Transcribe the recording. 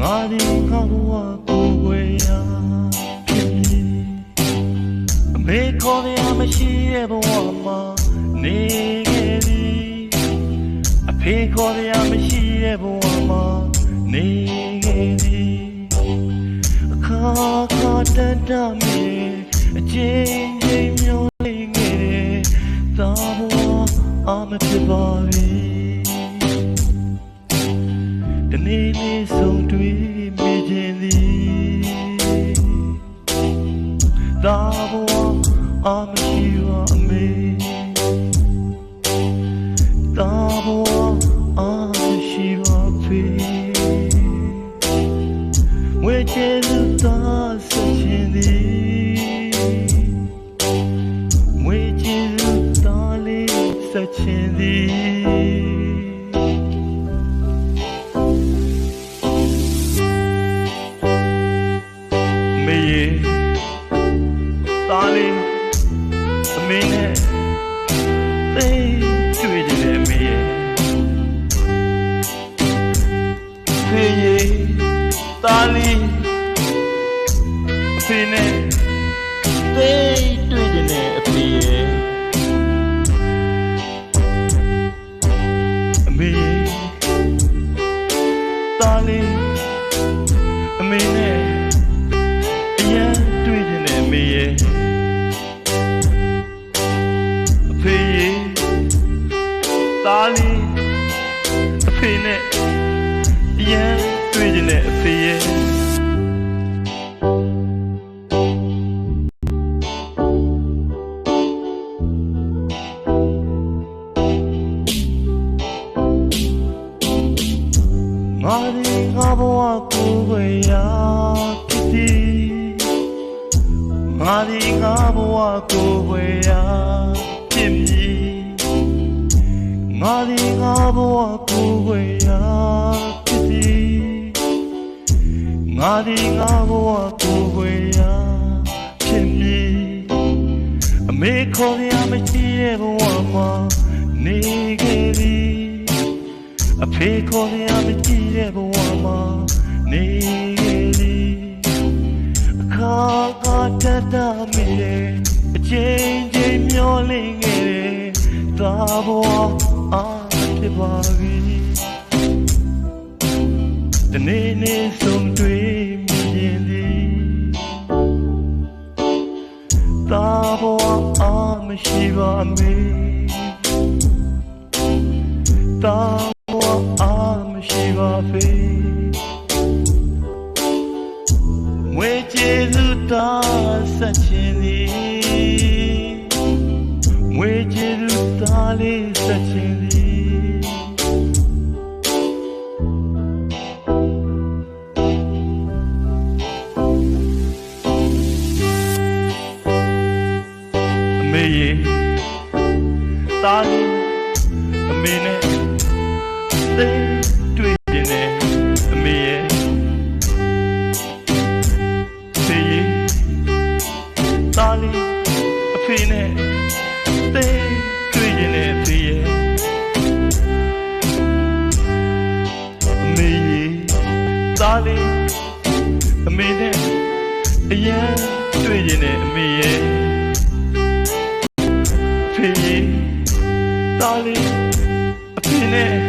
ငါဒီငါဘဝကိုယ်ွယ်ရာဖြစ်ပြီအမေခေါ်ရမရှိရဲ့ဘဝမှာနေခဲ့သည်အဖေခေါ်ရမရှိရဲ့ဘဝမှာနေခဲ့သည်အခါခါတန်တမေအချင်းချင်းမျိုးလေးငယ်သာဘဝအမဖြစ်ပါပြီတနေ့နေ့ဆုံးတွေ့မိခြင်းသည်သာဘဝအမရှိပါအမေသာဘဝအမရှိပါဖေဝေချေသူသာဆက်ခြင်းသည်ဝေချေသူသာလေးဆက်ခြင်းသည်မေသားလေးအမေနဲ့သိတွေ့တယ်မေဖေးသားလေးအဖေနဲ့သိတွေ့တယ်အဖေအမေသားလေးအမေနဲ့တွေ့တယ်မေရဲ့အဖေရဲ့သားလေးအဖေနဲ့ရန်တွေ့တယ်အဖေရဲ့ငါဒီငါဘဝကိုယ်ွယ်ရာဖြစ်သည်ငါဒီငါဘဝကိုယ်ွယ်ရာဖြစ်မည်ငါဒီငါဘဝကိုယ်ွယ်ရာဖြစ်သည်ငါဒီငါဘဝကိုယ်ွယ်ရာဖြစ်မည်အမေခေါ်ရမရှိတဲ့ဘဝမှာနေခဲ့သည်အဖေခေါ်ရမရှိတဲ့ဘဝမှာနေခဲ့သည်အခါခါတတ်တာမေအချင်းချင်းမျောလင်းခဲ့တယ်သာဘဝအားဖြစ်ပါပြီတနေ့နေ့ဆုံးတွေ့မြင်သည်သာဘဝအားမရှိပါမေသာဘဝအားမရှိပါဖေဝေချေသူသာဆက်ခြင်းသည်ဝေချေသူသာလေးဆက်ခြင်းသည်အမေရဲ့သားလေးအမေနဲ့သိတွေ့တယ်အမေရဲ့သားလေးအဖေနဲ့သိတွေ့တယ်အဖေရဲ့အမေသားလေးအမေနဲ့အရင်တွေ့တယ်အမေရဲ့ဖေသားလေးအဖေနဲ့